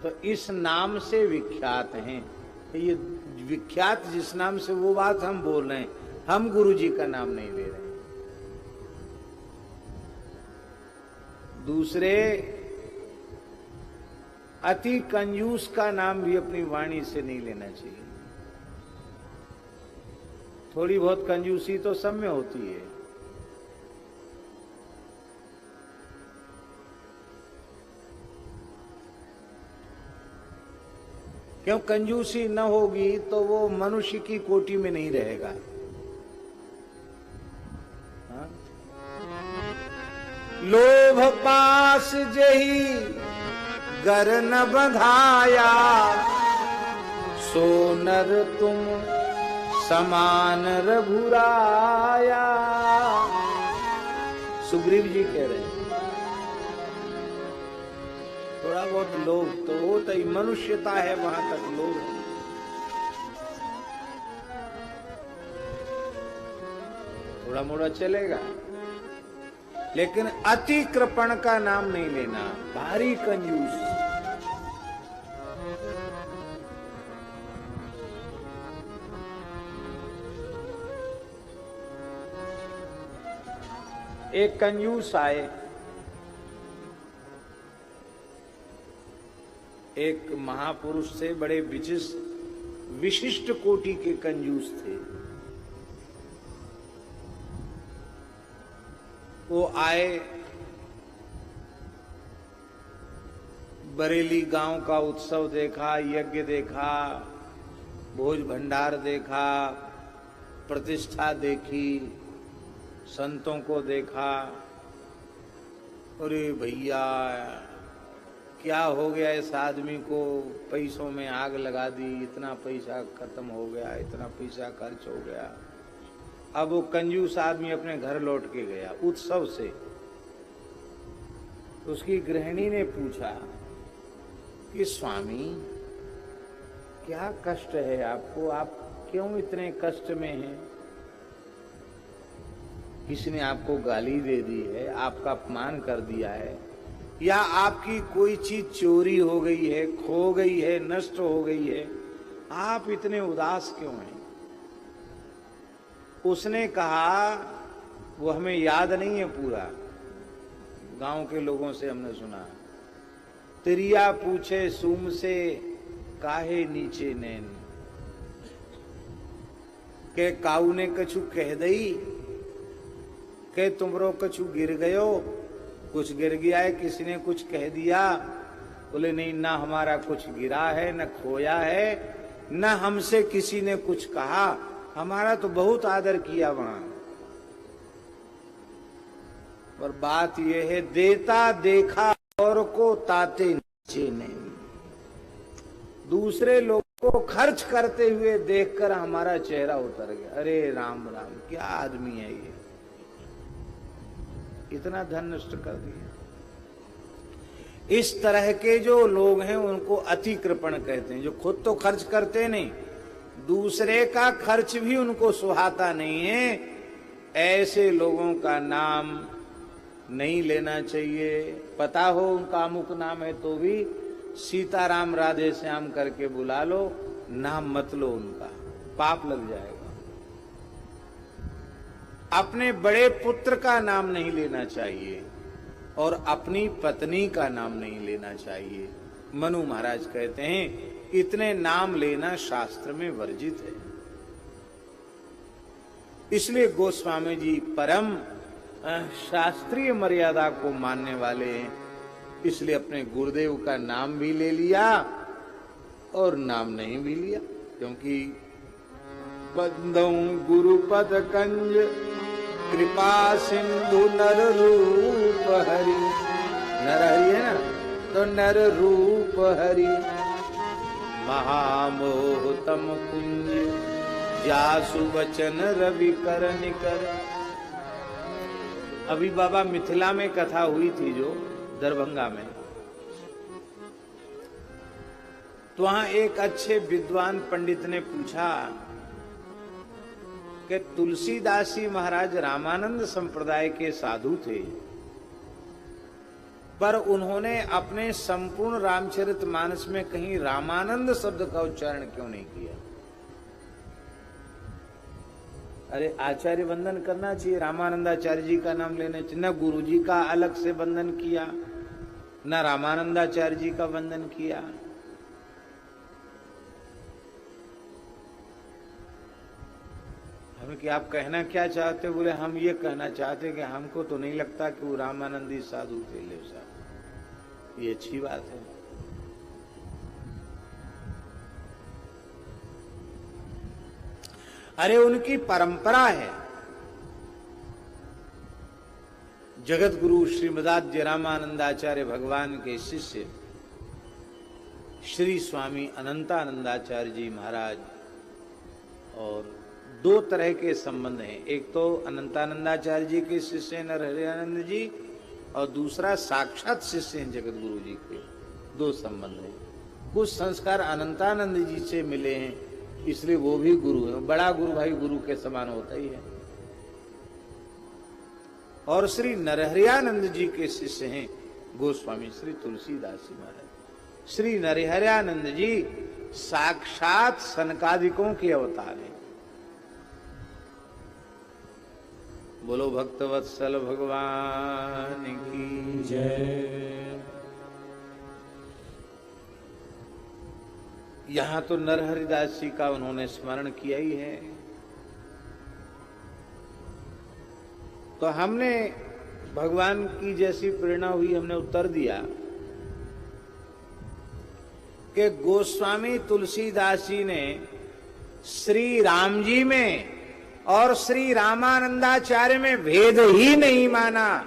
तो इस नाम से विख्यात हैं। ये विख्यात जिस नाम से, वो बात हम बोल रहे हैं, हम गुरु जी का नाम नहीं ले रहे हैं। दूसरे, अति कंजूस का नाम भी अपनी वाणी से नहीं लेना चाहिए। थोड़ी बहुत कंजूसी तो सब में होती है। क्यों? कंजूसी न होगी तो वो मनुष्य की कोटि में नहीं रहेगा। हाँ? लोभ पास जही गर न बंधाया, सो नर तुम समान रघुराया। सुग्रीव जी कह रहे हैं थोड़ा बहुत लोभ तो होता ही, मनुष्यता है, वहां तक लोभ है। थोड़ा मोड़ा चलेगा, लेकिन अति कृपण का नाम नहीं लेना, भारी कंजूस। एक कंजूस आए, एक महापुरुष से, बड़े विशिष्ट कोटि के कंजूस थे। वो आए, बरेली गांव का उत्सव देखा, यज्ञ देखा, भोज भंडार देखा, प्रतिष्ठा देखी, संतों को देखा। अरे भैया क्या हो गया इस आदमी को, पैसों में आग लगा दी, इतना पैसा खत्म हो गया, इतना पैसा खर्च हो गया। अब वो कंजूस आदमी अपने घर लौट के गया उत्सव से। उसकी गृहिणी ने पूछा कि स्वामी क्या कष्ट है आपको, आप क्यों इतने कष्ट में हैं? किसी ने आपको गाली दे दी है, आपका अपमान कर दिया है, या आपकी कोई चीज चोरी हो गई है, खो गई है, नष्ट हो गई है, आप इतने उदास क्यों हैं? उसने कहा, वो हमें याद नहीं है पूरा, गांव के लोगों से हमने सुना, तिरिया पूछे सूम से काहे नीचे नैन, के काऊ ने कछु कह दई, के तुमरो कछु गिर गयो, कुछ गिर गया है, किसी ने कुछ कह दिया? बोले नहीं, ना हमारा कुछ गिरा है, न खोया है, न हमसे किसी ने कुछ कहा, हमारा तो बहुत आदर किया वहां। पर बात यह है, देता देखा और को ताते नीचे नहीं। दूसरे लोगों को खर्च करते हुए देखकर हमारा चेहरा उतर गया। अरे राम राम, क्या आदमी है ये, इतना धन नष्ट कर दिया। इस तरह के जो लोग हैं उनको अति कृपण कहते हैं, जो खुद तो खर्च करते नहीं, दूसरे का खर्च भी उनको सुहाता नहीं है। ऐसे लोगों का नाम नहीं लेना चाहिए। पता हो उनका अमुक नाम है तो भी सीताराम राधे श्याम करके बुला लो, नाम मत लो उनका, पाप लग जाएगा। अपने बड़े पुत्र का नाम नहीं लेना चाहिए और अपनी पत्नी का नाम नहीं लेना चाहिए। मनु महाराज कहते हैं इतने नाम लेना शास्त्र में वर्जित है। इसलिए गोस्वामी जी परम शास्त्रीय मर्यादा को मानने वाले हैं, इसलिए अपने गुरुदेव का नाम भी ले लिया और नाम नहीं भी लिया, क्योंकि बंदौ गुरुपद कंज कृपा सिंधु नर रूप हरि। नर हरि है ना, तो नर रूप हरि महामोहतम कुंज जासु वचन रवि कर निकर। अभी बाबा मिथिला में कथा हुई थी जो दरभंगा में, तो वहां एक अच्छे विद्वान पंडित ने पूछा कि तुलसीदास जी महाराज रामानंद संप्रदाय के साधु थे, पर उन्होंने अपने संपूर्ण रामचरितमानस में कहीं रामानंद शब्द का उच्चारण क्यों नहीं किया? अरे आचार्य वंदन करना चाहिए, रामानंदाचार्य जी का नाम लेना चाहिए। न गुरु जी का अलग से वंदन किया, न रामानंदाचार्य जी का वंदन किया। हमें कि आप कहना क्या चाहते? बोले हम ये कहना चाहते कि हमको तो नहीं लगता कि वो रामानंदी साधु थे। ले साहब, ये अच्छी बात है। अरे उनकी परंपरा है। जगत गुरु श्रीमदाद्य रामानंदाचार्य भगवान के शिष्य श्री स्वामी अनंतानंदाचार्य जी महाराज, और दो तरह के संबंध हैं। एक तो अनंतानंदाचार्य जी के शिष्य नरहरियानंद जी, और दूसरा साक्षात शिष्य हैं जगत गुरु जी के। दो संबंध हैं। कुछ संस्कार अनंतानंद जी से मिले हैं, इसलिए वो भी गुरु है। बड़ा गुरु भाई गुरु के समान होता ही है। और श्री नरहरियानंद जी के शिष्य हैं गोस्वामी श्री तुलसीदास जी महाराज। श्री नरहरियानंद जी साक्षात सनकादिकों के अवतार हैं। बोलो भक्तवत्सल भगवान की जय। यहां तो नरहरिदास जी का उन्होंने स्मरण किया ही है। तो हमने भगवान की जैसी प्रेरणा हुई, हमने उत्तर दिया कि गोस्वामी तुलसीदास जी ने श्री राम जी में और श्री रामानंदाचार्य में भेद ही नहीं माना।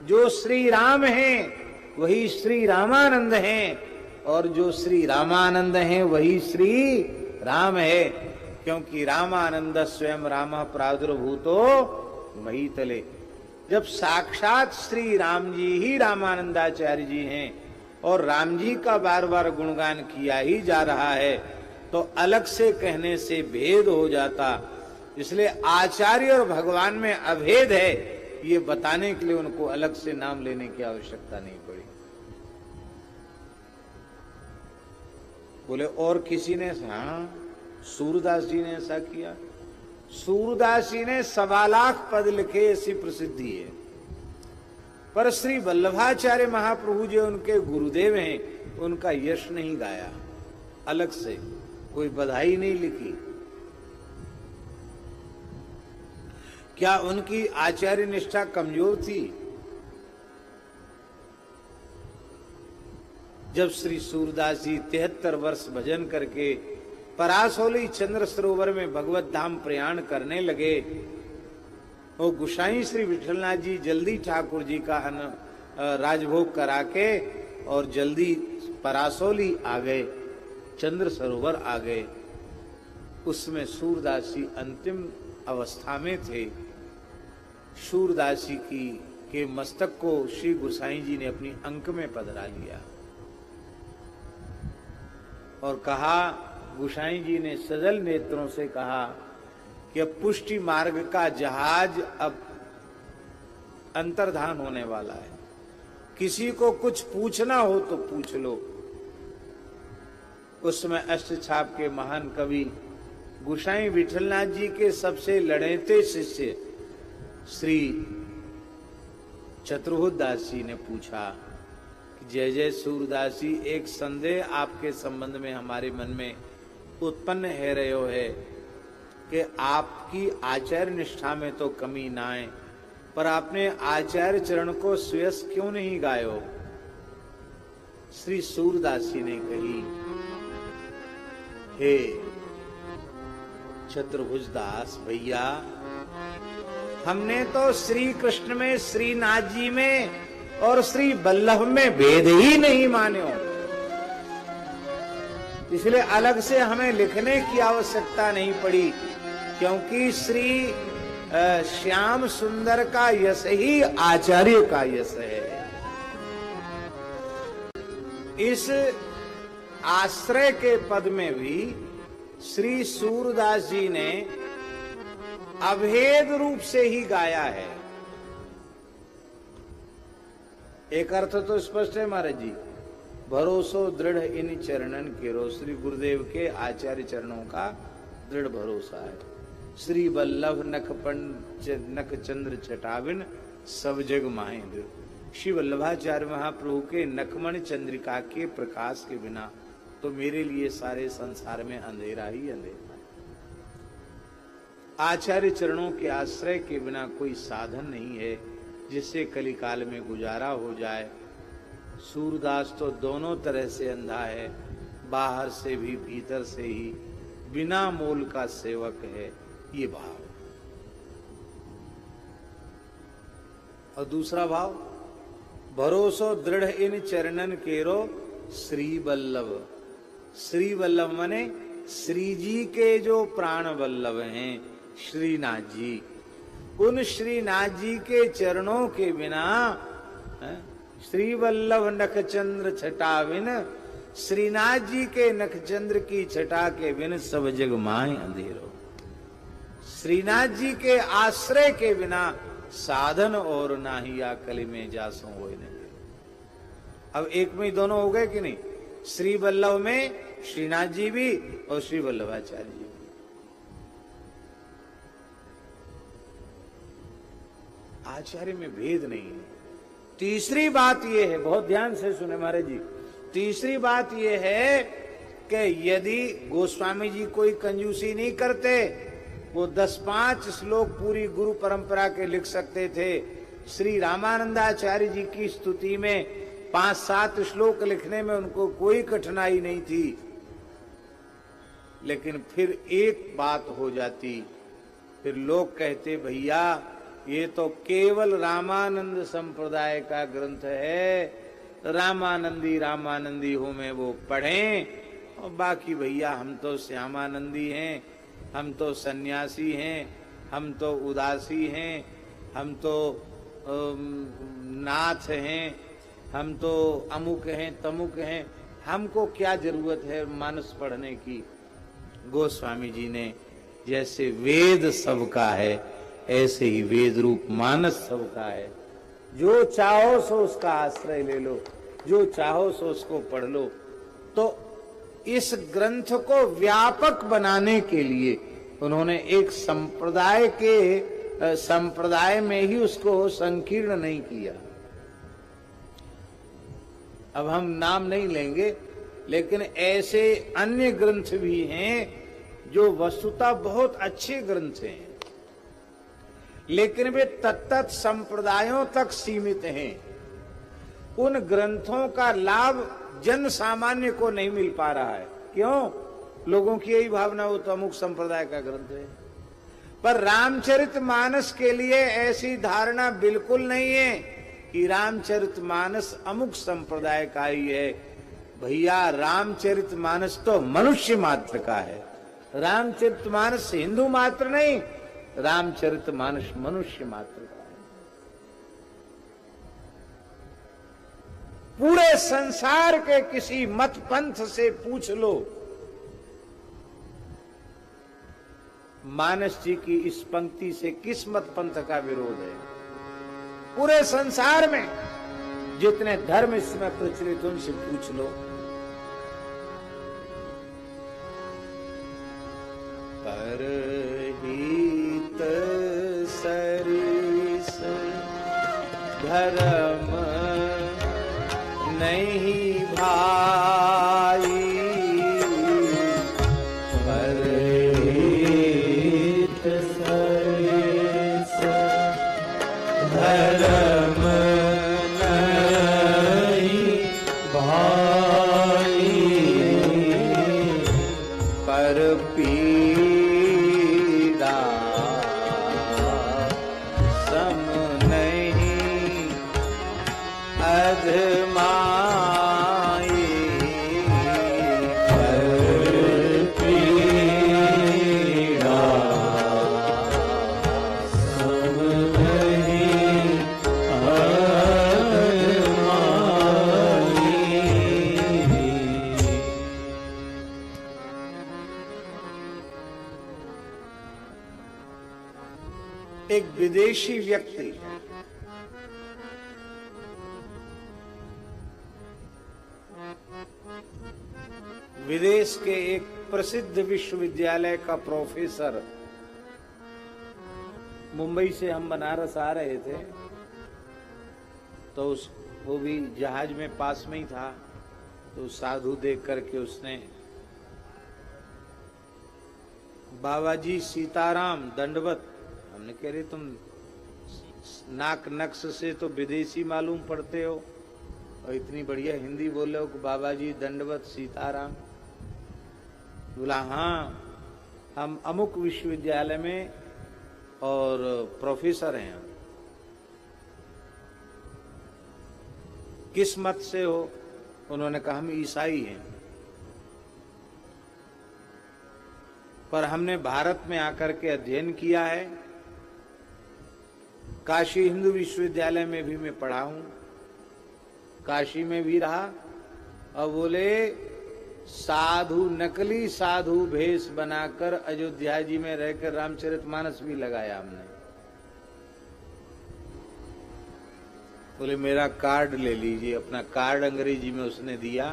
जो श्री राम हैं वही श्री रामानंद हैं, और जो श्री रामानंद हैं वही श्री राम है। क्योंकि रामानंद स्वयं राम प्रादुर्भूतो महीतले। जब साक्षात श्री राम जी ही रामानंदाचार्य जी हैं और राम जी का बार बार गुणगान किया ही जा रहा है, तो अलग से कहने से भेद हो जाता। इसलिए आचार्य और भगवान में अभेद है, ये बताने के लिए उनको अलग से नाम लेने की आवश्यकता नहीं पड़ी। बोले और किसी ने? हाँ, सूरदास जी ने ऐसा किया। सूरदास जी ने 1.25 लाख पद लिखे, ऐसी प्रसिद्धि है। पर श्री वल्लभाचार्य महाप्रभु जो उनके गुरुदेव हैं, उनका यश नहीं गाया, अलग से कोई बधाई नहीं लिखी। क्या उनकी आचार्य निष्ठा कमजोर थी? जब श्री सूरदास जी 73 वर्ष भजन करके परासोली चंद्र सरोवर में भगवत धाम प्रयाण करने लगे, वो गुसाई श्री विठलनाथ जी जल्दी ठाकुर जी का राजभोग करा के और जल्दी परासोली आ गए, चंद्र सरोवर आ गए। उसमें सूरदास जी अंतिम अवस्था में थे। सूरदास जी के मस्तक को श्री गुसाई जी ने अपनी अंक में पधरा लिया और कहा, गुसाई जी ने सजल नेत्रों से कहा कि अब पुष्टि मार्ग का जहाज अब अंतर्धान होने वाला है, किसी को कुछ पूछना हो तो पूछ लो। उसमें अष्टछाप के महान कवि गुसाई विठलनाथ जी के सबसे लड़ेते शिष्य श्री चतुर्भुज दास जी ने पूछा, जय जय सूरदास जी, एक संदेह आपके संबंध में हमारे मन में उत्पन्न है रहो है कि आपकी आचार्य निष्ठा में तो कमी ना आए, पर आपने आचार्य चरण को श्रेयस क्यों नहीं गायो? श्री सूरदास जी ने कही, हे चतुर्भुज दास भैया, हमने तो श्री कृष्ण में, श्रीनाथ जी में और श्री वल्लभ में भेद ही नहीं माने हो, इसलिए अलग से हमें लिखने की आवश्यकता नहीं पड़ी, क्योंकि श्री श्याम सुंदर का यश ही आचार्य का यश है। इस आश्रय के पद में भी श्री सूरदास जी ने अभेद रूप से ही गाया है। एक अर्थ तो स्पष्ट है महाराज जी, भरोसो दृढ़ इन चरणन केरो, श्री गुरुदेव के आचार्य चरणों का दृढ़ भरोसा है। श्री वल्लभ नख चंद्र छटाविन सब जग माहेंद्र, श्री वल्लभाचार्य महाप्रभु के नखमण चंद्रिका के प्रकाश के बिना तो मेरे लिए सारे संसार में अंधेरा ही अंधेरा। आचार्य चरणों के आश्रय के बिना कोई साधन नहीं है जिससे कलिकाल में गुजारा हो जाए। सूरदास तो दोनों तरह से अंधा है, बाहर से भी भीतर से ही, बिना मोल का सेवक है, ये भाव। और दूसरा भाव, भरोसो दृढ़ इन चरणन केरो श्री वल्लभ। श्री वल्लभ माने श्री जी के जो प्राण वल्लभ हैं श्रीनाथ जी, उन श्रीनाथ जी के चरणों के बिना, श्री वल्लभ नखचंद्र छटाविन, श्रीनाथ जी के नखचंद्र की छटा के बिन सब जग माहे अंधेरो। श्रीनाथ जी के आश्रय के बिना साधन और नाही या कली में जासो हो नहीं। अब एक में ही दोनों हो गए कि नहीं? श्री वल्लभ में श्रीनाथ जी भी और श्री वल्लभाचार्य जी भी। आचार्य में भेद नहीं है। तीसरी बात यह है, बहुत ध्यान से सुने महाराज जी, तीसरी बात यह है कि यदि गोस्वामी जी कोई कंजूसी नहीं करते, वो 10-5 श्लोक पूरी गुरु परंपरा के लिख सकते थे। श्री रामानंदाचार्य जी की स्तुति में 5-7 श्लोक लिखने में उनको कोई कठिनाई नहीं थी। लेकिन फिर एक बात हो जाती, फिर लोग कहते भैया ये तो केवल रामानंद संप्रदाय का ग्रंथ है, रामानंदी रामानंदी हो में वो पढ़ें, और बाकी भैया हम तो श्यामानंदी हैं, हम तो सन्यासी हैं, हम तो उदासी हैं, हम तो नाथ हैं, हम तो अमुक हैं तमुक हैं, हमको क्या जरूरत है मानस पढ़ने की। गोस्वामी जी ने जैसे वेद सबका है, ऐसे ही वेद रूप मानस सबका है। जो चाहो सो उसका आश्रय ले लो, जो चाहो सो उसको पढ़ लो। तो इस ग्रंथ को व्यापक बनाने के लिए उन्होंने एक संप्रदाय में ही उसको संकीर्ण नहीं किया। अब हम नाम नहीं लेंगे, लेकिन ऐसे अन्य ग्रंथ भी हैं जो वस्तुतः बहुत अच्छे ग्रंथ हैं, लेकिन वे तत्त संप्रदायों तक सीमित हैं। उन ग्रंथों का लाभ जन सामान्य को नहीं मिल पा रहा है। क्यों? लोगों की यही भावना, वो तो अमुक संप्रदाय का ग्रंथ है। पर रामचरितमानस के लिए ऐसी धारणा बिल्कुल नहीं है कि रामचरितमानस अमुक संप्रदाय का ही है। भैया रामचरितमानस तो मनुष्य मात्र का है। रामचरितमानस हिंदू मात्र नहीं, रामचरितमानस मनुष्य मात्र का है। पूरे संसार के किसी मत पंथ से पूछ लो, मानस जी की इस पंक्ति से किस मत पंथ का विरोध है? पूरे संसार में जितने धर्म इसमें प्रचलित उनसे पूछ लो। परहित सरिस धर्म नहीं भाई, परहित सरिस धर्म नहीं भाई, पर पीड़ा सम नहीं अधमाई, पर पीड़ा सम नहीं अधमाई। एक विदेशी व्यक्ति विदेश के एक प्रसिद्ध विश्वविद्यालय का प्रोफेसर, मुंबई से हम बनारस आ रहे थे तो वो भी जहाज में पास में ही था, तो साधु देख करके उसने बाबा जी सीताराम दंडवत। हमने कह रहे तुम नाक नक्श से तो विदेशी मालूम पड़ते हो और इतनी बढ़िया हिंदी बोल रहे हो कि बाबा जी दंडवत सीताराम। बोला हाँ, हम अमुक विश्वविद्यालय में और प्रोफेसर हैं। हम किस मत से हो? उन्होंने कहा हम ईसाई हैं, पर हमने भारत में आकर के अध्ययन किया है, काशी हिंदू विश्वविद्यालय में भी मैं पढ़ा हूं, काशी में भी रहा। और बोले साधु, नकली साधु भेष बनाकर अयोध्या जी में रहकर रामचरितमानस भी लगाया हमने। बोले मेरा कार्ड ले लीजिए। अपना कार्ड अंग्रेजी में उसने दिया।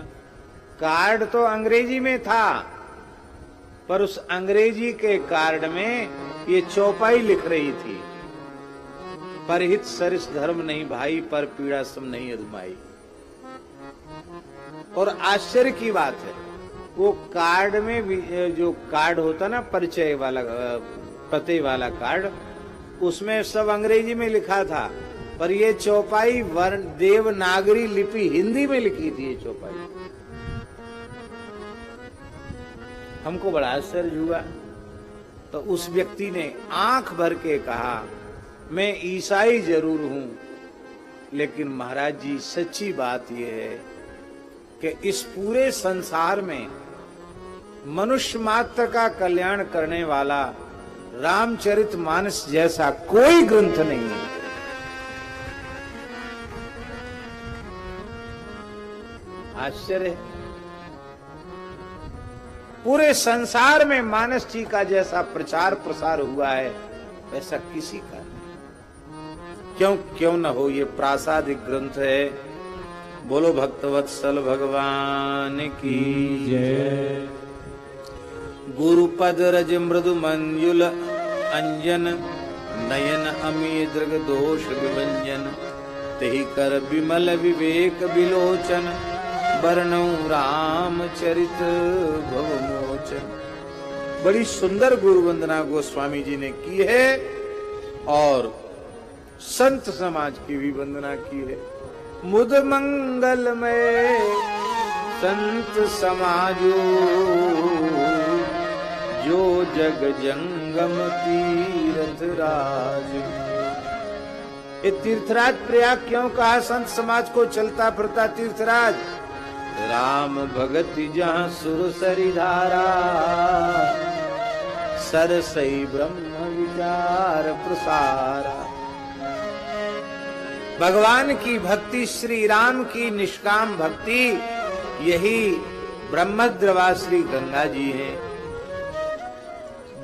कार्ड तो अंग्रेजी में था, पर उस अंग्रेजी के कार्ड में ये चौपाई लिख रही थी, परहित सरिस धर्म नहीं भाई, पर पीड़ा सम नहीं अधमाई। और आश्चर्य की बात है, वो कार्ड में भी जो कार्ड होता ना, परिचय वाला पते वाला कार्ड, उसमें सब अंग्रेजी में लिखा था, पर ये चौपाई देवनागरी लिपि हिंदी में लिखी थी। ये चौपाई हमको बड़ा आश्चर्य हुआ। तो उस व्यक्ति ने आंख भर के कहा मैं ईसाई जरूर हूं, लेकिन महाराज जी सच्ची बात यह है कि इस पूरे संसार में मनुष्य मात्र का कल्याण करने वाला रामचरितमानस जैसा कोई ग्रंथ नहीं है। आश्चर्य है, पूरे संसार में मानस जी का जैसा प्रचार प्रसार हुआ है वैसा किसी का नहीं। क्यों न हो, ये प्रासादिक ग्रंथ है। बोलो भक्तवत्सल भगवान की जय। गुरुपद रज मृदु मंजुल अंजन, नयन अमी दृग दोष विभंजन, तेहि कर विमल विवेक विलोचन, वर्णौ रामचरित भवमोचन। बड़ी सुंदर गुरु वंदना गोस्वामी जी ने की है और संत समाज की भी वंदना की है। मुद मंगल में संत समाजो, जो जग जंगम तीर्थ राज। ये तीर्थराज प्रयाग क्यों कहा संत समाज को? चलता फिरता तीर्थराज। राम भगत जहाँ सुर सरी धारा, सरसई ब्रह्म विचार प्रसारा। भगवान की भक्ति, श्री राम की निष्काम भक्ति, यही ब्रह्मद्रवा श्री गंगा जी है।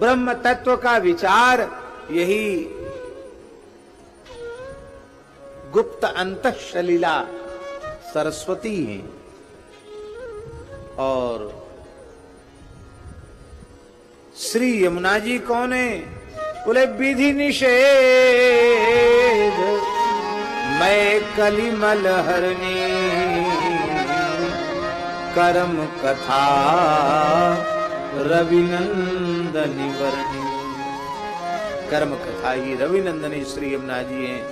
ब्रह्म तत्व का विचार, यही गुप्त अंतःसलिला सरस्वती है। और श्री यमुना जी कौन है? बोले विधि निषेध मैं कलिमल हरनी, कर्म कथा रविनंदनी वर्णी। कर्म कथा ही रविनंदनी श्री यमुना जी हैं,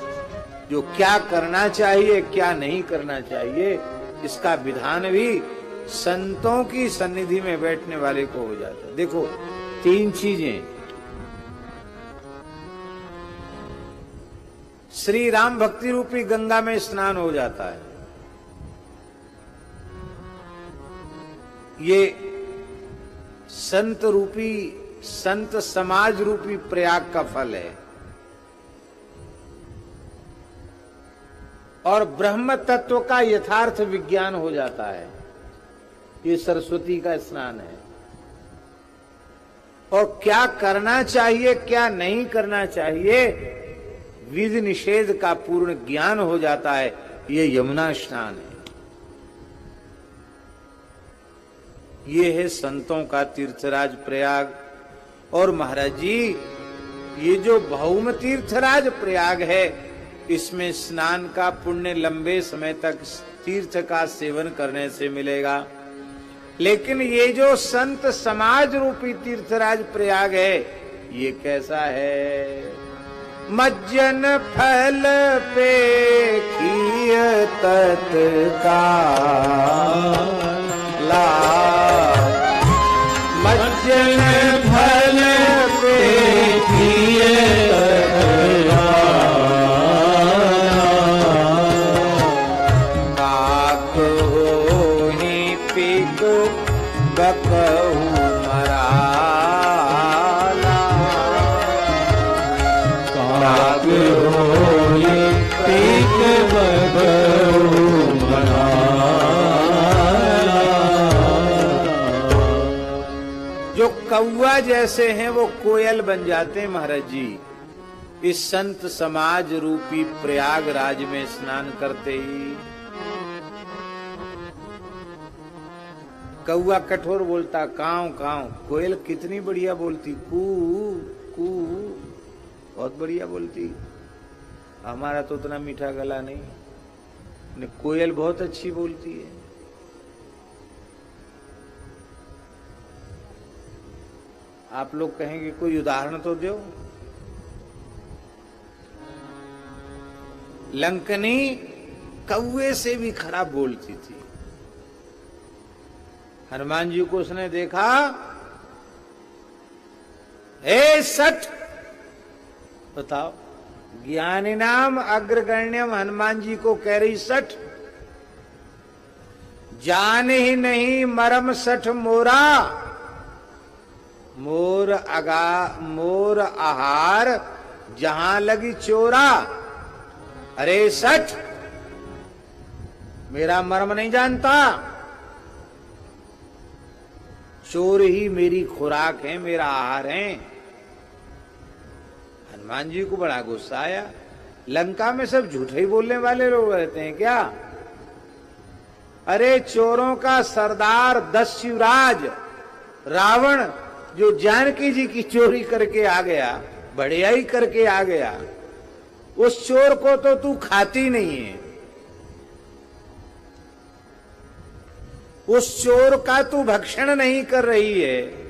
जो क्या करना चाहिए क्या नहीं करना चाहिए इसका विधान भी संतों की सन्निधि में बैठने वाले को हो जाता है। देखो तीन चीजें, श्री राम भक्ति रूपी गंगा में स्नान हो जाता है, ये संत रूपी, संत समाज रूपी प्रयाग का फल है। और ब्रह्म तत्व का यथार्थ विज्ञान हो जाता है, ये सरस्वती का स्नान है। और क्या करना चाहिए क्या नहीं करना चाहिए, विधि निषेध का पूर्ण ज्ञान हो जाता है, ये यमुना स्नान है। ये है संतों का तीर्थराज प्रयाग। और महाराज जी, ये जो भौम तीर्थराज प्रयाग है, इसमें स्नान का पुण्य लंबे समय तक तीर्थ का सेवन करने से मिलेगा। लेकिन ये जो संत समाज रूपी तीर्थराज प्रयाग है, ये कैसा है? मज्जन फल पे खीय तत्काला, मज्जन फल पे खीय काक होहि पिक बकहु मराला, काक होहि पिक बकहु मराला। जो कौआ जैसे हैं वो कोयल बन जाते हैं महाराज जी, इस संत समाज रूपी प्रयागराज में स्नान करते ही। कौआ कठोर बोलता काव काव, कोयल कितनी बढ़िया बोलती कू कू, बहुत बढ़िया बोलती। हमारा तो उतना मीठा गला नहीं, कोयल बहुत अच्छी बोलती है। आप लोग कहेंगे कोई उदाहरण तो दो। लंकनी कौवे से भी खराब बोलती थी। हनुमान जी को उसने देखा, हे सठ, बताओ, ज्ञानी नाम अग्रगण्यम हनुमान जी को कह रही सठ, जान ही नहीं मरम सठ मोरा, मोर आहार जहां लगी चोरा। अरे सठ, मेरा मर्म नहीं जानता, चोर ही मेरी खुराक है, मेरा आहार है। हनुमान जी को बड़ा गुस्सा आया। लंका में सब झूठे ही बोलने वाले लोग रहते हैं क्या? अरे चोरों का सरदार दस्युराज रावण, जो जानकी जी की चोरी करके आ गया, बढ़ियाई करके आ गया, उस चोर को तो तू खाती नहीं है, उस चोर का तू भक्षण नहीं कर रही है।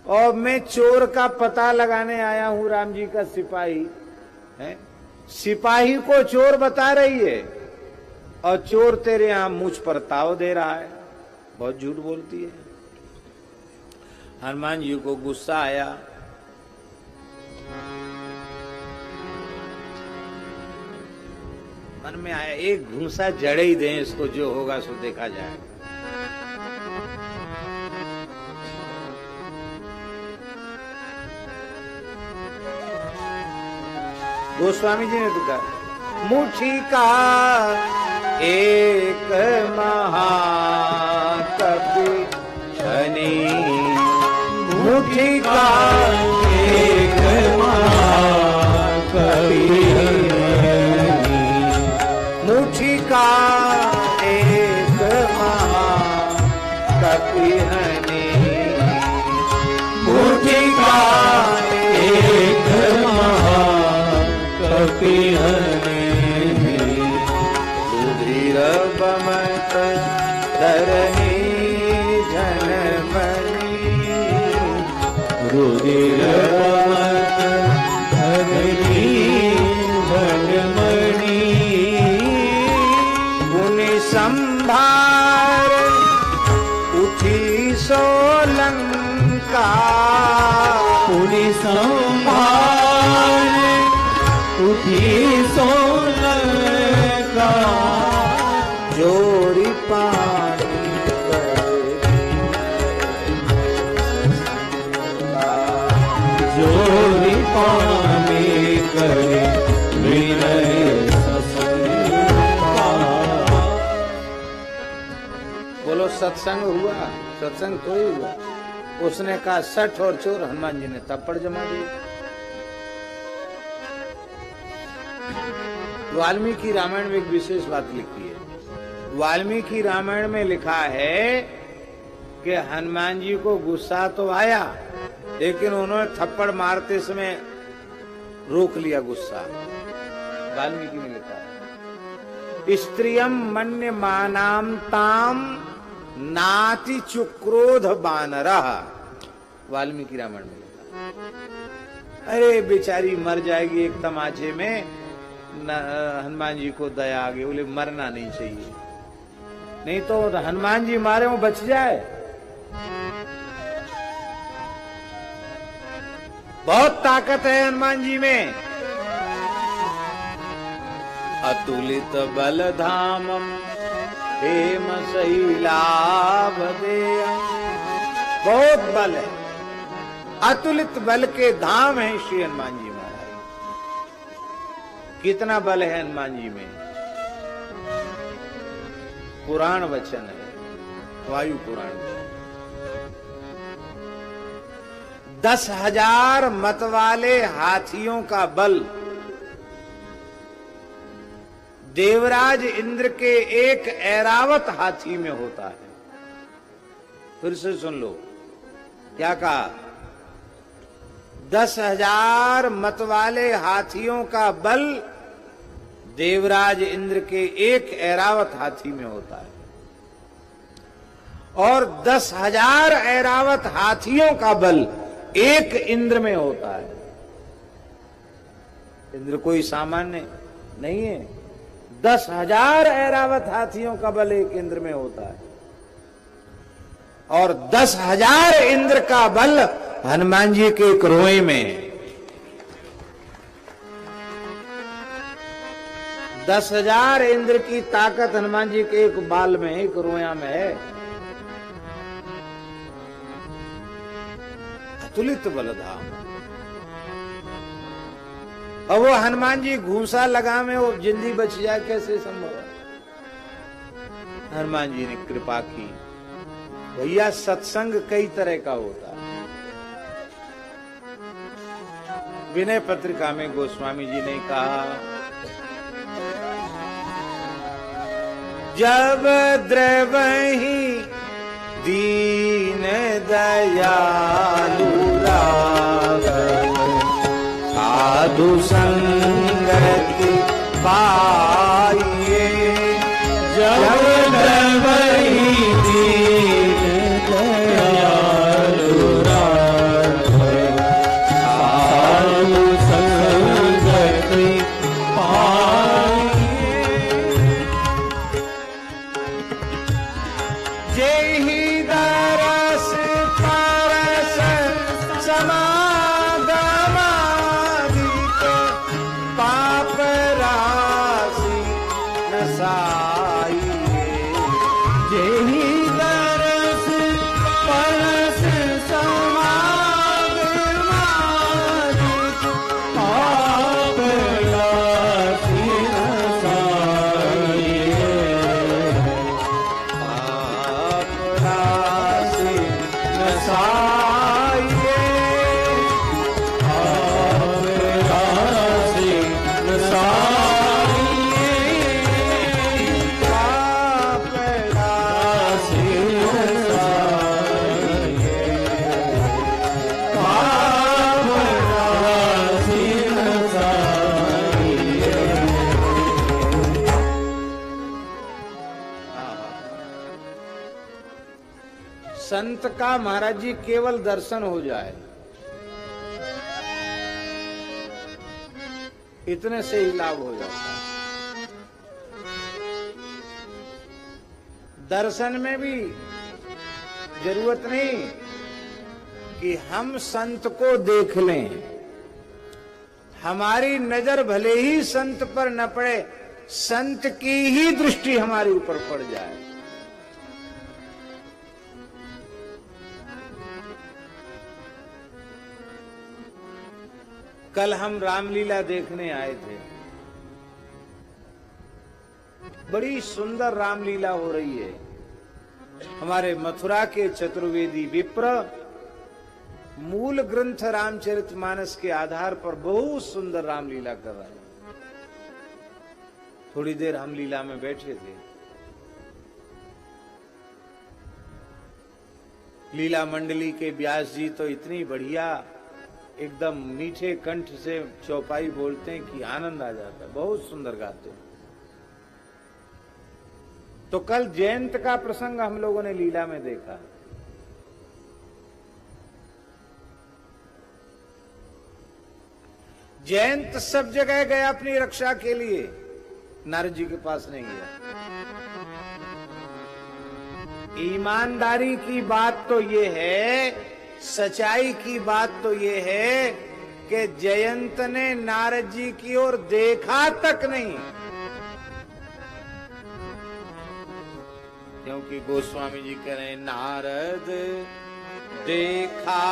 और मैं चोर का पता लगाने आया हूं, राम जी का सिपाही है, सिपाही को चोर बता रही है और चोर तेरे यहां मुझ पर ताव दे रहा है। बहुत झूठ बोलती है। हनुमान जी को गुस्सा आया। मन में आया एक घूंसा जड़े ही दें इसको, जो होगा सो देखा जाए। गोस्वामी जी ने तो कहा, मुठी का एक महाकवि छनी, मुठी का एक महाकवि, मुठी का एक महाकवि हनी, मुठी का एक महाकवि हनी, सुधीर बमत धरणी जनमणि, रुधिर बमत धरणी जनमणि, पुनि संभार उठी सोलंका, पुनि संभार उठी सोलंका, जोरी पानी जोरी पानी करे विनय सत्संग। बोलो सत्संग हुआ? सत्संग तो ही हुआ। उसने कहा सठ और चोर, हनुमान जी ने तप्पड़ जमा दी। वाल्मीकि रामायण में एक विशेष बात लिखी है, वाल्मीकि रामायण में लिखा है कि हनुमान जी को गुस्सा तो आया, लेकिन उन्होंने थप्पड़ मारते समय रोक लिया गुस्सा। वाल्मीकि में लिखा है, स्त्रियम मन्य मानाम ताम नाति चुक्रोध बानरः। वाल्मीकि रामायण में लिखा, अरे बेचारी मर जाएगी एक तमाचे में। हनुमान जी को दया आ गई, बोले मरना नहीं चाहिए, नहीं तो हनुमान जी मारे वो बच जाए। बहुत ताकत है हनुमान जी में। अतुलित बल धामम हेम शैलाभदेयम्। बहुत बल है, अतुलित बल के धाम है श्री हनुमान जी महाराज। कितना बल है हनुमान जी में, पुराण वचन है, वायु पुराण में। 10,000 मत वाले हाथियों का बल देवराज इंद्र के एक ऐरावत हाथी में होता है। फिर से सुन लो क्या कहा, 10,000 मत वाले हाथियों का बल देवराज इंद्र के एक ऐरावत हाथी में होता है, और 10,000 ऐरावत हाथियों का बल एक इंद्र में होता है। इंद्र कोई सामान्य नहीं है, 10,000 ऐरावत हाथियों का बल एक इंद्र में होता है, और 10,000 इंद्र का बल हनुमान जी के एक रोए में है। 10,000 इंद्र की ताकत हनुमान जी के एक बाल में, एक रोया में है। अतुलित बलधाम। और वो हनुमान जी घूसा लगा में वो जिंदगी बच जाए, कैसे संभव है? हनुमान जी ने कृपा की। भैया सत्संग कई तरह का होता है। विनय पत्रिका में गोस्वामी जी ने कहा, जब द्रवहि दीन दयालु राघव साधु संगति पाइए। जब द्रवहि दीन दयालु राघव साधु संगति पाइए। जेहि दरस परस समागमादिक पाप राशि नसाइए। जेहि दरस परस समागमादिक पाप राशि नसाइए। संत का महाराज जी केवल दर्शन हो जाए, इतने से ही लाभ हो जाता है। दर्शन में भी जरूरत नहीं कि हम संत को देख लें, हमारी नजर भले ही संत पर न पड़े, संत की ही दृष्टि हमारे ऊपर पड़ जाए। कल हम रामलीला देखने आए थे, बड़ी सुंदर रामलीला हो रही है। हमारे मथुरा के चतुर्वेदी विप्र मूल ग्रंथ रामचरितमानस के आधार पर बहुत सुंदर रामलीला कर रहे हैं। थोड़ी देर हम लीला में बैठे थे, लीला मंडली के व्यास जी तो इतनी बढ़िया एकदम मीठे कंठ से चौपाई बोलते हैं कि आनंद आ जाता है, बहुत सुंदर गाते हैं। तो कल जयंत का प्रसंग हम लोगों ने लीला में देखा। जयंत सब जगह गया अपनी रक्षा के लिए, नारद जी के पास नहीं गया। ईमानदारी की बात तो ये है, सच्चाई की बात तो ये है कि जयंत ने नारद जी की ओर देखा तक नहीं, क्योंकि गोस्वामी जी कह रहे हैं नारद देखा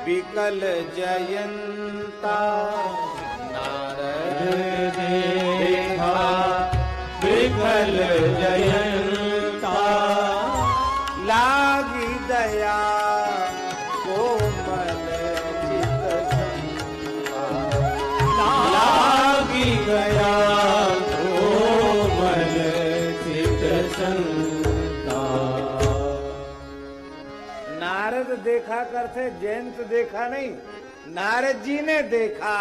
विकल जयंता, नारद देखा विकल जयंता, लागी दया कोमल चित संता, लागी दया कोमल चित संता। नारद देखा करते, जयंत देखा नहीं। नारद जी ने देखा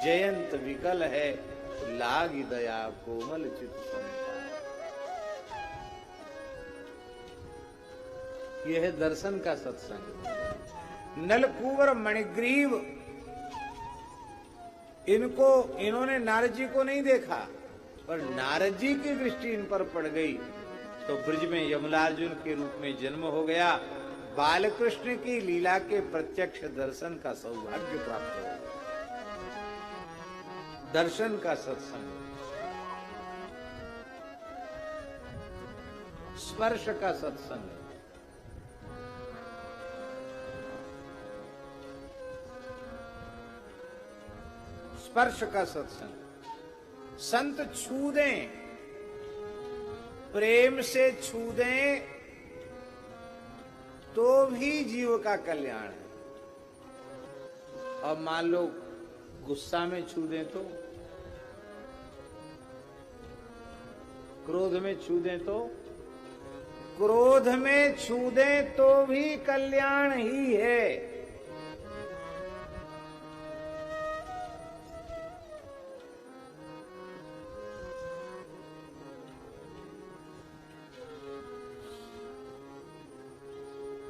जयंत विकल है, लागी दया कोमल चित संता। यह है दर्शन का सत्संग। नलकूवर मणिग्रीव, इन्होंने नारद जी को नहीं देखा, पर नारद जी की दृष्टि इन पर पड़ गई तो ब्रज में यमलार्जुन के रूप में जन्म हो गया। बालकृष्ण की लीला के प्रत्यक्ष दर्शन का सौभाग्य प्राप्त हो गया। दर्शन का सत्संग, स्पर्श का सत्संग, स्पर्श का सत्संग। संत छू दें, प्रेम से छू दें तो भी जीव का कल्याण है। और मान लो गुस्सा में छू दें तो, क्रोध में छू दें तो, क्रोध में छू दें तो भी कल्याण ही है।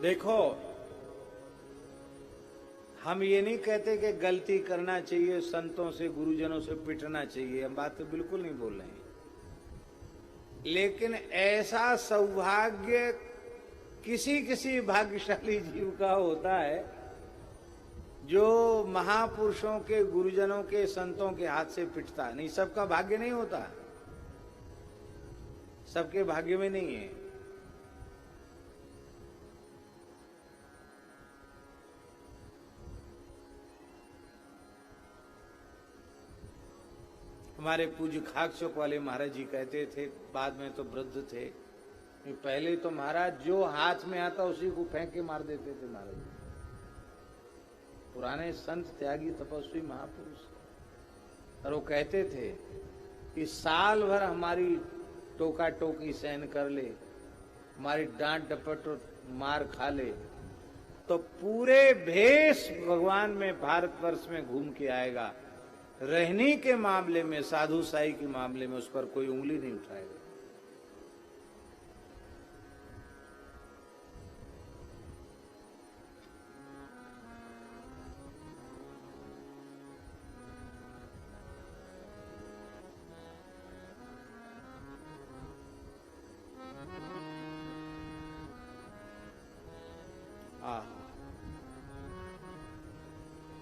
देखो, हम ये नहीं कहते कि गलती करना चाहिए, संतों से गुरुजनों से पिटना चाहिए, हम बात तो बिल्कुल नहीं बोल रहे हैं। लेकिन ऐसा सौभाग्य किसी किसी भाग्यशाली जीव का होता है जो महापुरुषों के, गुरुजनों के, संतों के हाथ से पिटता है। नहीं, सबका भाग्य नहीं होता, सबके भाग्य में नहीं है। हमारे पूज्य खाक चौक वाले महाराज जी कहते थे, बाद में तो वृद्ध थे, पहले तो महाराज जो हाथ में आता उसी को फेंक के मार देते थे महाराज जी। पुराने संत, त्यागी, तपस्वी महापुरुष, और वो कहते थे कि साल भर हमारी टोका टोकी सहन कर ले, हमारी डांट डपट और मार खा ले, तो पूरे भेष भगवान में भारतवर्ष में घूम के आएगा। रहने के मामले में, साधु साई के मामले में उस पर कोई उंगली नहीं उठाएगा।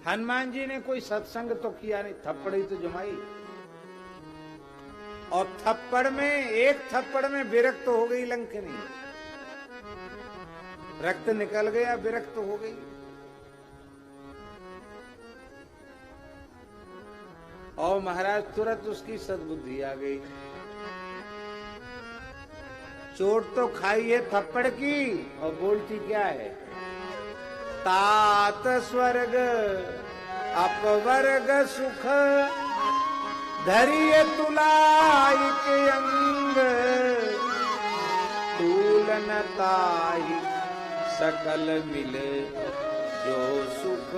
हनुमान जी ने कोई सत्संग तो किया नहीं, थप्पड़ ही तो जमाई, और थप्पड़ में, एक थप्पड़ में विरक्त हो गई लंकिनी, रक्त निकल गया, विरक्त हो गई। और महाराज तुरंत उसकी सद्बुद्धि आ गई। चोट तो खाई है थप्पड़ की, और बोलती क्या है, तात स्वर्ग अपवर्ग सुख धरिय तुलाइक अंग, तूलन ताहि सकल मिले जो सुख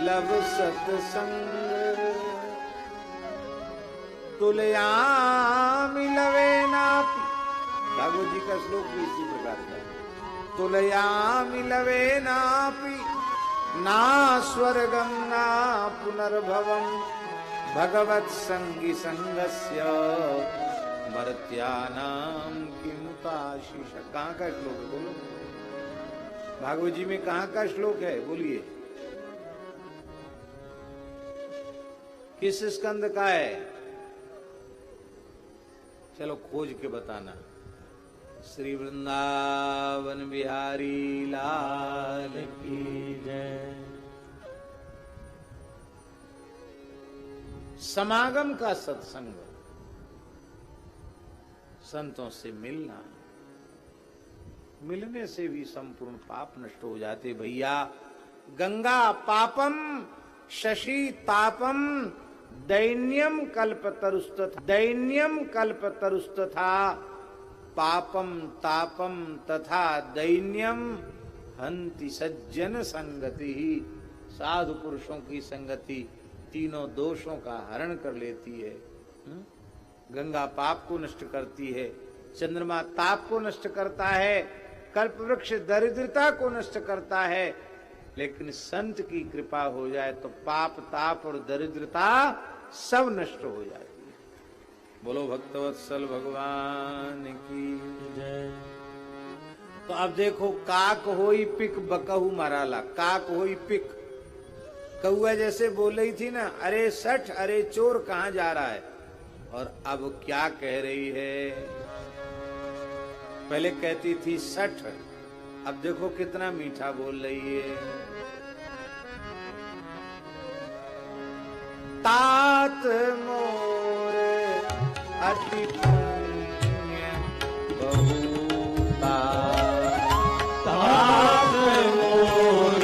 लव सत्संग, तुलया मिलवे नापि। भागवत जी का श्लोक भी इसी प्रकार का है। तुलया मिलवे नापि ना स्वर्गं ना पुनर्भवं, भगवत संगी संगस्य मर्त्यानां किमुताशिष। कहाँ का श्लोक है बोलो? भागवत जी में कहाँ का श्लोक है बोलिए? किस स्कंद का है? चलो खोज के बताना। श्री वृंदावन बिहारी लाल की जय। समागम का सत्संग, संतों से मिलना, मिलने से भी संपूर्ण पाप नष्ट हो जाते भैया। गंगा पापम शशि तापम दैन्यम कल्पतरुस्तथा पापम तापम तथा दैन्यम हंति सज्जन संगति। साधु पुरुषों की संगति तीनों दोषों का हरण कर लेती है। गंगा पाप को नष्ट करती है, चंद्रमा ताप को नष्ट करता है, कल्प वृक्ष दरिद्रता को नष्ट करता है। लेकिन संत की कृपा हो जाए तो पाप ताप और दरिद्रता सब नष्ट हो जाती है। बोलो भक्तवत्सल भगवान की जय। तो अब देखो, काक होई पिक बकहु मराला। काक होई पिक, कौआ जैसे बोल रही थी ना, अरे सठ, अरे चोर कहाँ जा रहा है। और अब क्या कह रही है? पहले कहती थी सठ, अब देखो कितना मीठा बोल रही है। तात मोर अति पुण्य बहुता, तात मोर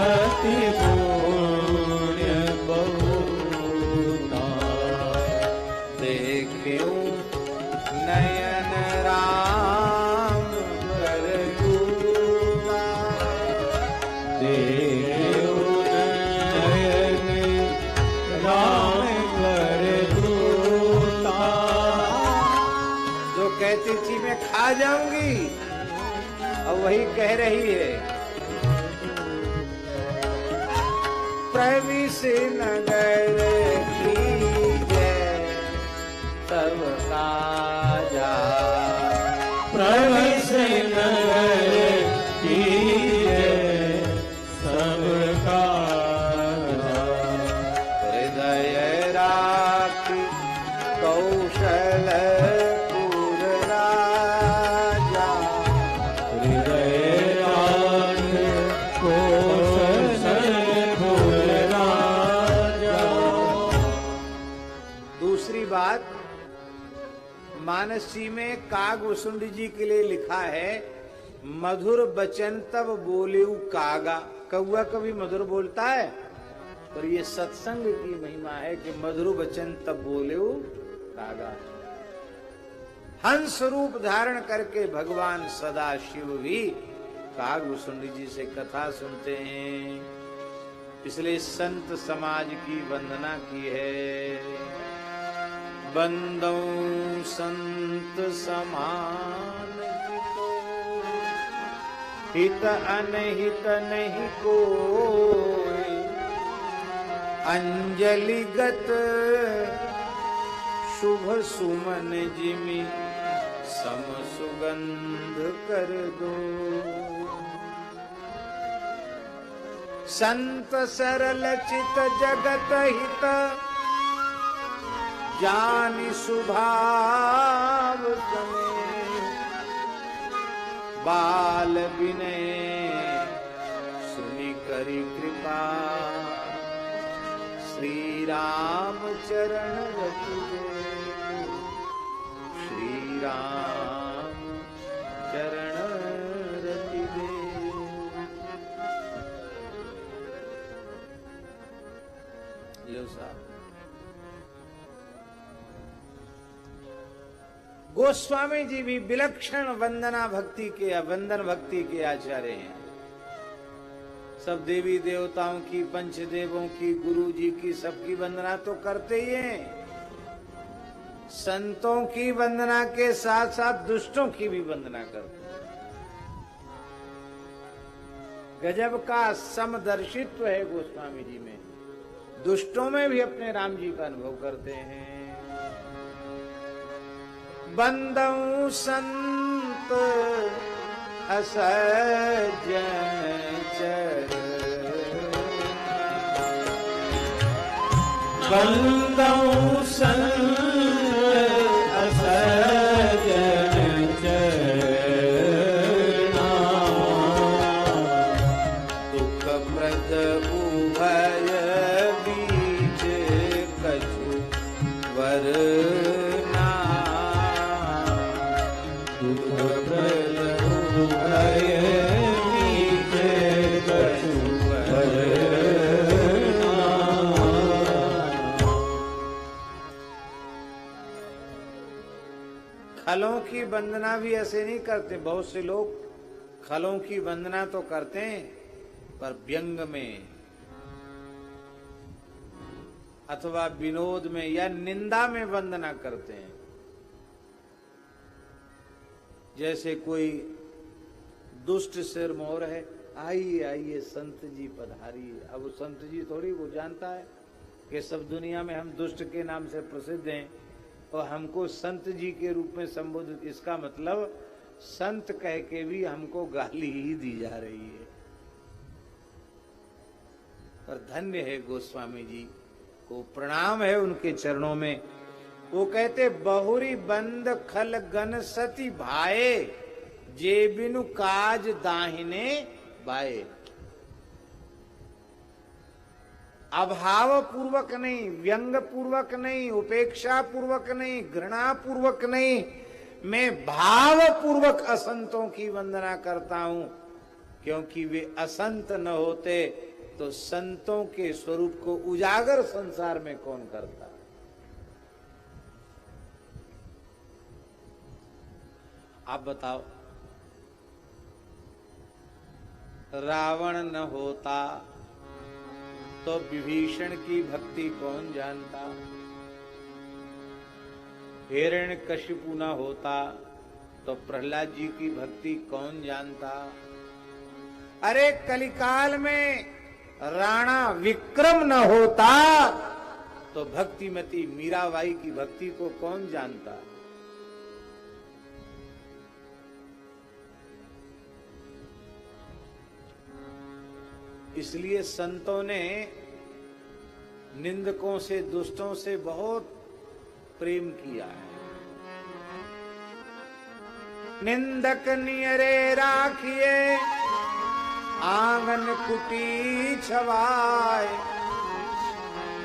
अति पुण्य बहुता, देख्यो नयन राम कर दूला, देख्यो नयन राम कर दूला। जो कहती थी मैं खा जाऊंगी, अब वही कह रही है। प्रविश नगर की जय सब काजा, प्रविश नगर की जय सब काजा, हृदय राखी कौशलपुर राजा, हृदय राखी कौशलपुर राजा। दूसरी बात, मानस जी में कागभूषुंड जी के लिए लिखा है, मधुर बचन तब बोलेऊ कागा। कौआ कभी मधुर बोलता है? पर ये सत्संग की महिमा है कि मधुर वचन तब बोलेऊ कागा। हंस रूप धारण करके भगवान सदा शिव भी कागभूषुंड जी से कथा सुनते हैं, इसलिए संत समाज की वंदना की है। बंदौ संत समान हित अनहित नहीं कोई, अंजलिगत शुभ सुमन जिमि सम सुगंध कर दो। संत सरल चित जगत हित जानि सुभाव समे, बाल विनय सुनि करि कृपा, श्री राम चरण रति दे, श्री राम चरण रति दे। लो साहब, गो गोस्वामी जी भी विलक्षण वंदना भक्ति के, वंदन भक्ति के आचार्य हैं। सब देवी देवताओं की, पंचदेवों की, गुरु जी की, सबकी वंदना तो करते ही हैं। संतों की वंदना के साथ साथ दुष्टों की भी वंदना करते हैं। गजब का समदर्शित्व है गोस्वामी जी में। दुष्टों में भी अपने राम जी का अनुभव करते हैं। बंदऊ संत असज्जन चर, बंदऊ संत असज्जन चरणा, दुख प्रद उभय बीच कछु वरना, दुख प्रद उभय बीच कछु वरना। खलों की वंदना भी ऐसे नहीं करते। बहुत से लोग खलों की वंदना तो करते हैं पर व्यंग में अथवा विनोद में या निंदा में वंदना करते हैं। जैसे कोई दुष्ट सिरमौर है, आइए आइए संत जी पधारिए। अब संत जी थोड़ी वो जानता है कि सब दुनिया में हम दुष्ट के नाम से प्रसिद्ध हैं और हमको संत जी के रूप में संबोधित, इसका मतलब संत कह के भी हमको गाली ही दी जा रही है। पर धन्य है गोस्वामी जी को, प्रणाम है उनके चरणों में। वो कहते बहुरी बंद खल गन सती भाए, जे बिनु काज दाहिने बाए। अभाव पूर्वक नहीं, व्यंग पूर्वक नहीं, उपेक्षा पूर्वक नहीं, घृणा पूर्वक नहीं, मैं भाव पूर्वक असंतों की वंदना करता हूं, क्योंकि वे असंत न होते तो संतों के स्वरूप को उजागर संसार में कौन करता। आप बताओ, रावण न होता तो विभीषण की भक्ति कौन जानता, हिरण्यकशिपु न होता तो प्रहलाद जी की भक्ति कौन जानता। अरे कलिकाल में राणा विक्रम न होता तो भक्तिमती मीराबाई की भक्ति को कौन जानता। इसलिए संतों ने निंदकों से, दुष्टों से बहुत प्रेम किया है। निंदक नियरे राखिए, आंगन कुटी छवाए,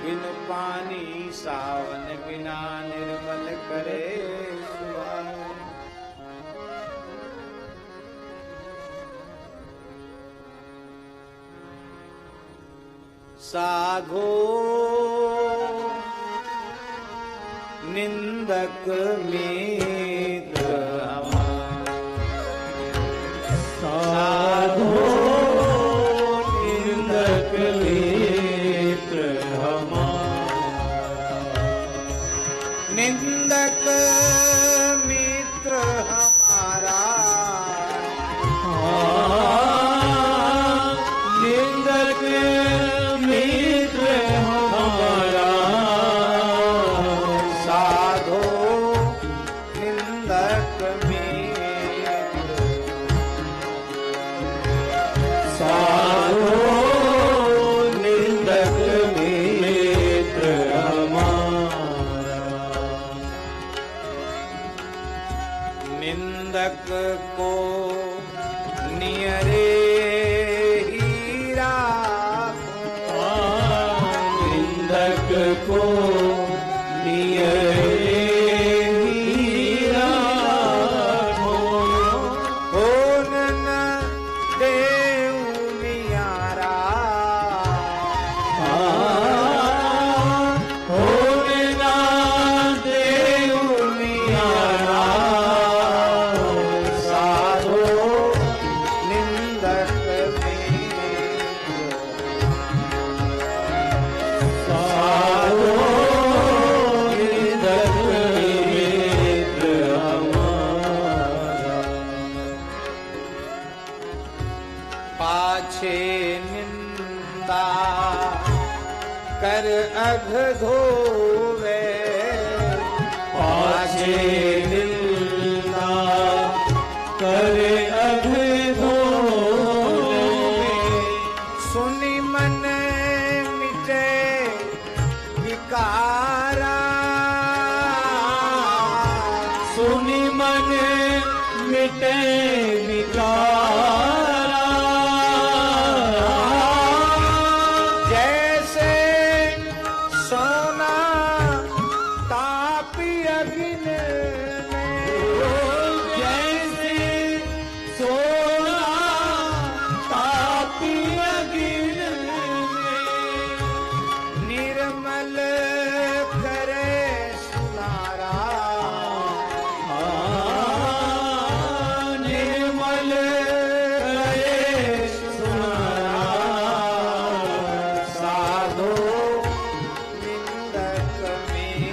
बिन पानी सावन बिना निर्मल करे सुहाए। साधो निंदक मित्र हमारा, साधो निंदक मित्र हमारा, निंदक मित्र हमारा, निंदक मित्र हमारा, साधो निंदक मित्र, साधो निंदक मित्र हमारा। निंदक को नियरे को नियरे हीरा हो, न देव नियारा, हो न देव नियारा, पाछे निंदा कर अघ धोवे, पाछे निंदा कर अघ धोवे, सुनि मन मिटे विकारा, सुनि मन मिटे विकारा, जैसे सोना तापी अग्नि में, जैसे सोना तापी अग्नि में, निर्मल करे सुनारा, निर्मल करे सुनारा, साधो निंदक मित्र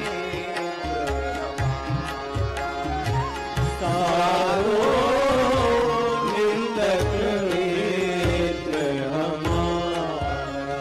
सारो निंदक मित्र हमारा।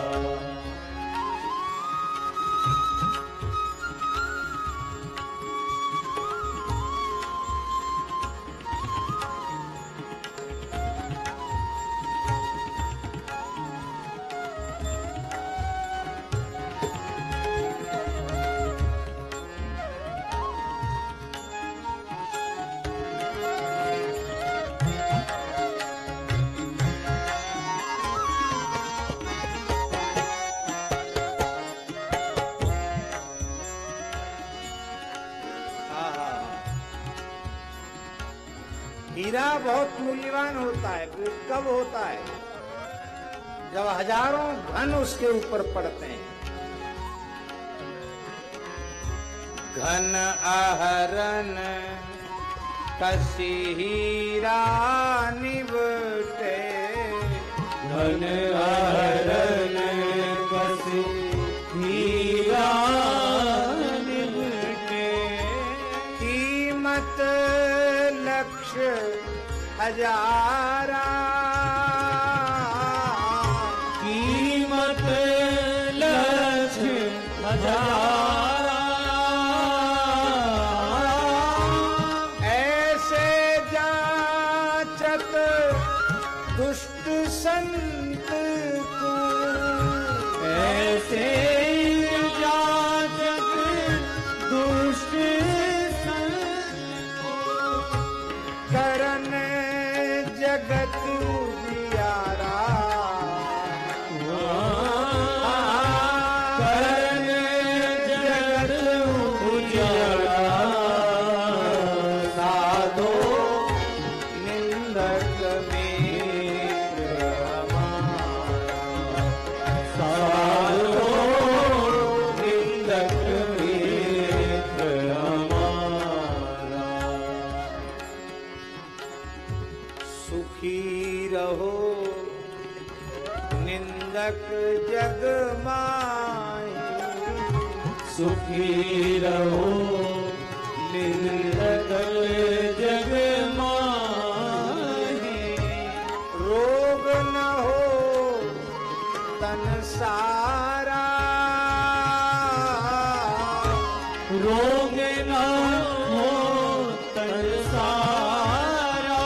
हीरा बहुत मूल्यवान होता है, कब होता है? जब हजारों घन उसके ऊपर पड़ते हैं। घन आहरण कसी हीरा निबटे, धन आहरण कसी हीरा निबटे, कीमत लक्ष्य हजारा, कीमत लक्ष्य हजारा, ऐसे जाचत दुष्ट संत को, ऐसे जाचक दुष्ट संत करन जगत उजियारा, करन जगत उजियारा, साधो निंदक मित्र हमारा, सारो निंदक मित्र हमारा। सुखी रहो निंदक जग माही, सुखी रहो निंदक जग माही, रोग न हो तन सारा, रोग न हो तन सारा,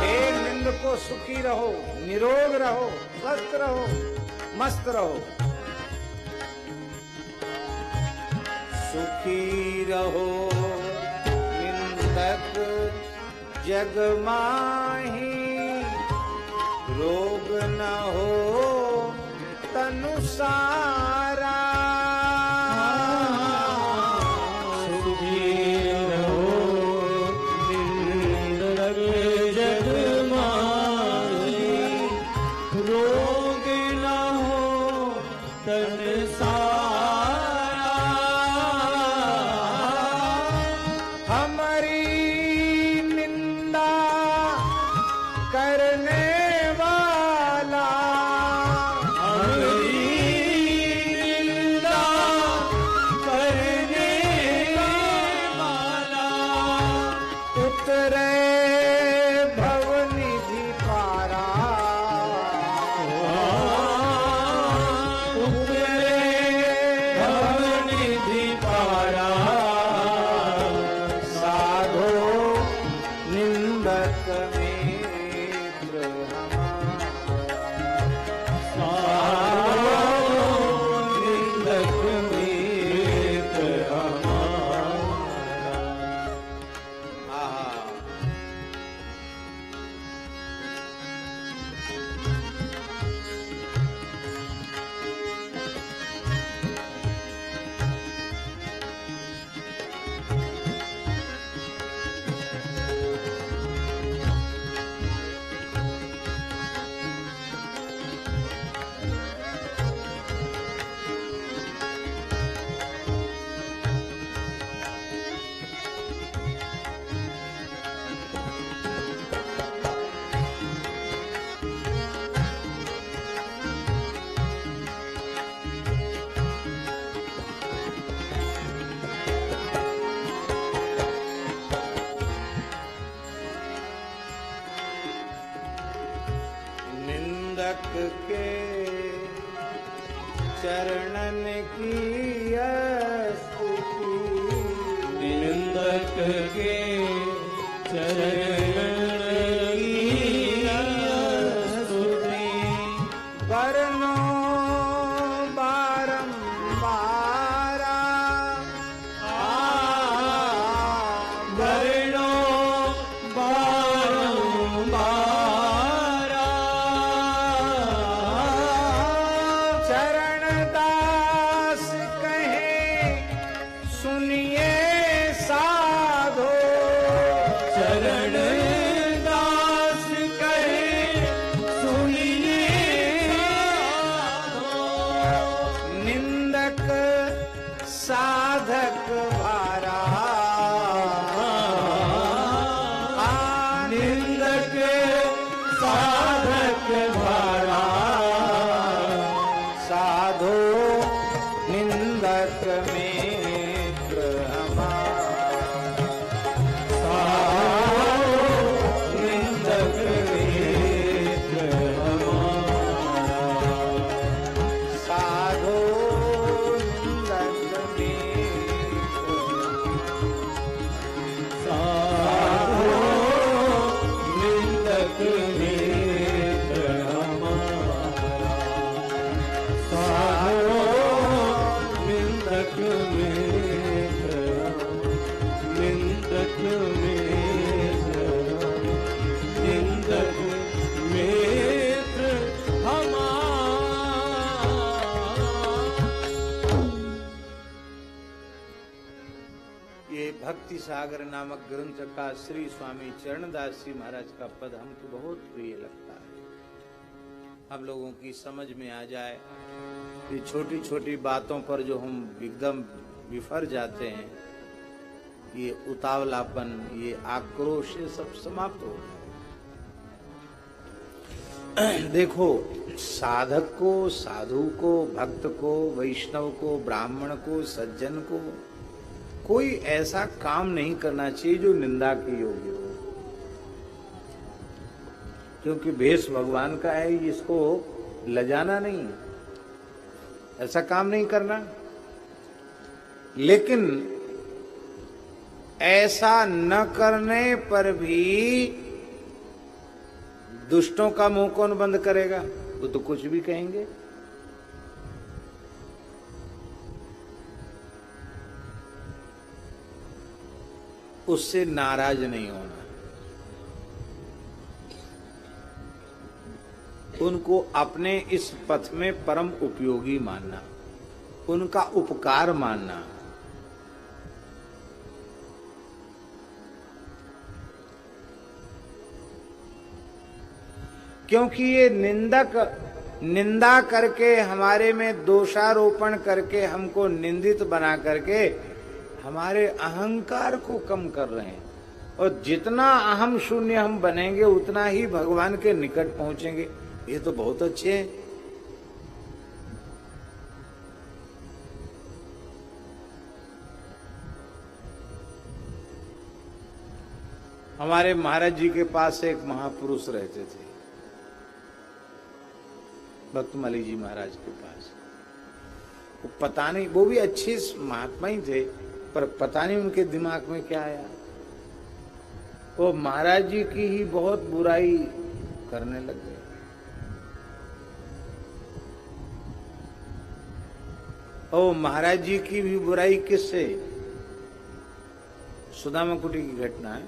हे निंद को सुखी रहो, निरोग रहो, स्वस्थ रहो, मस्त रहो। सुखी रहो निंदक जग माही, रोग न हो तनु सारा, सुखी रहो निंदक जग माही, रोग न हो तन सारा, हमारी निंदा करने वाला, हमारी निंदा करने वाला, उतरे भवनिधि पारा, निंदक मित्र निंदक मित्र हमारा। निंदक के चरणन की स्तुति, निंदक के चरण की स्तुति, वरनो बारंबारा वरणो बारंबारा, चरणदास कहे सुनिए साधो, चरण दास कहे सुनिए निंदक साधक भारा, निंदक साधक भारा, साधो निंदक मित्र हमारा, निंदक मित्र हमारा, साधो निंदक मित्र, साधो निंदक मित्र हमारा, साधो निंदक मित्र, निंदक मित्र, निंदक मित्र हमारा। ये भक्ति सागर नामक ग्रंथ का श्री स्वामी चरणदास जी महाराज का पद हमको बहुत प्रिय लगता है। हम लोगों की समझ में आ जाए, ये छोटी छोटी बातों पर जो हम एकदम विफर जाते हैं, ये उतावलापन, ये आक्रोश, ये सब समाप्त हो जाए। देखो, साधक को, साधु को, भक्त को, वैष्णव को, ब्राह्मण को, सज्जन को कोई ऐसा काम नहीं करना चाहिए जो निंदा के योग्य हो, क्योंकि भेष भगवान का है, इसको लजाना नहीं है, ऐसा काम नहीं करना। लेकिन ऐसा न करने पर भी दुष्टों का मुंह कौन बंद करेगा? वो तो कुछ भी कहेंगे। उससे नाराज नहीं होना, उनको अपने इस पथ में परम उपयोगी मानना, उनका उपकार मानना। क्योंकि ये निंदा करके, हमारे में दोषारोपण करके, हमको निंदित बना करके हमारे अहंकार को कम कर रहे हैं। और जितना अहम शून्य हम बनेंगे उतना ही भगवान के निकट पहुंचेंगे। ये तो बहुत अच्छे हैं। हमारे महाराज जी के पास एक महापुरुष रहते थे, भक्तमाली जी महाराज के पास। वो पता नहीं, वो भी अच्छे महात्मा ही थे, पर पता नहीं उनके दिमाग में क्या आया। वो महाराज जी की ही बहुत बुराई करने लग गए। ओ महाराज जी की भी बुराई किससे? सुदामा कुटी की घटना है,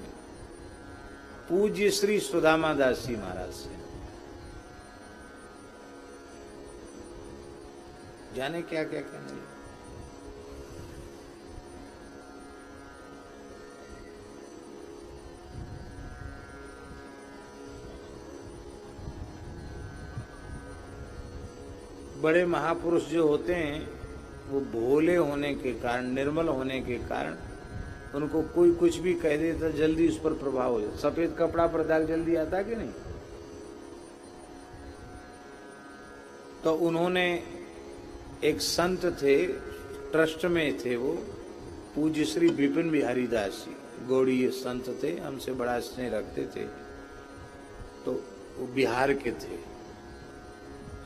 पूज्य श्री सुदामा दास जी महाराज से। जाने क्या क्या कहने लगे। बड़े महापुरुष जो होते हैं वो भोले होने के कारण, निर्मल होने के कारण उनको कोई कुछ भी कह दे तो जल्दी उस पर प्रभाव हो जाता। सफेद कपड़ा पर दाग जल्दी आता कि नहीं? तो उन्होंने, एक संत थे, ट्रस्ट में थे वो, पूज्य श्री विपिन बिहारी दास जी, गौड़ीय संत थे, हमसे बड़ा स्नेह रखते थे। तो वो बिहार के थे।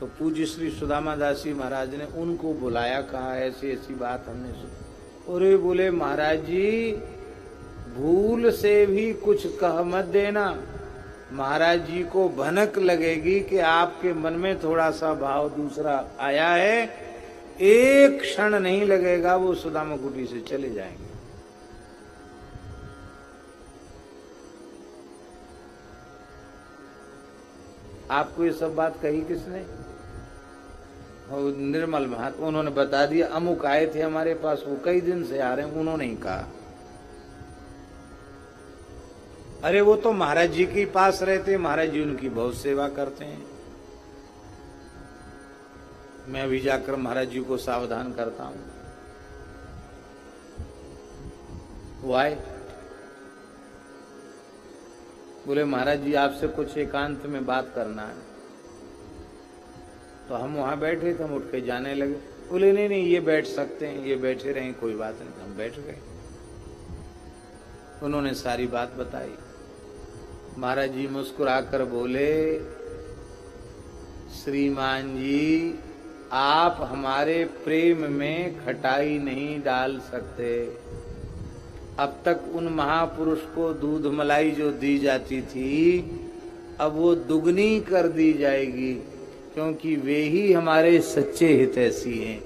तो पूज्य श्री सुदामा दास जी महाराज ने उनको बुलाया, कहा ऐसी ऐसी बात हमने सुनी। और वे बोले महाराज जी भूल से भी कुछ कह मत देना, महाराज जी को भनक लगेगी कि आपके मन में थोड़ा सा भाव दूसरा आया है, एक क्षण नहीं लगेगा वो सुदामा कुटी से चले जाएंगे। आपको ये सब बात कही किसने? और निर्मल महात्मा, उन्होंने बता दिया। अमुक आए थे हमारे पास, वो कई दिन से आ रहे हैं, उन्होंने ही कहा। अरे वो तो महाराज जी के पास रहते, महाराज जी उनकी बहुत सेवा करते हैं। मैं भी जाकर महाराज जी को सावधान करता हूं। वो आए, बोले महाराज जी आपसे कुछ एकांत में बात करना है। तो हम वहां बैठे थे, हम उठ के जाने लगे। बोले नहीं नहीं ये बैठ सकते हैं, ये बैठे रहें, कोई बात नहीं। हम बैठ गए। उन्होंने सारी बात बताई। महाराज जी मुस्कुराकर बोले श्रीमान जी आप हमारे प्रेम में खटाई नहीं डाल सकते। अब तक उन महापुरुष को दूध मलाई जो दी जाती थी अब वो दुगनी कर दी जाएगी, क्योंकि वे ही हमारे सच्चे हितैषी हैं।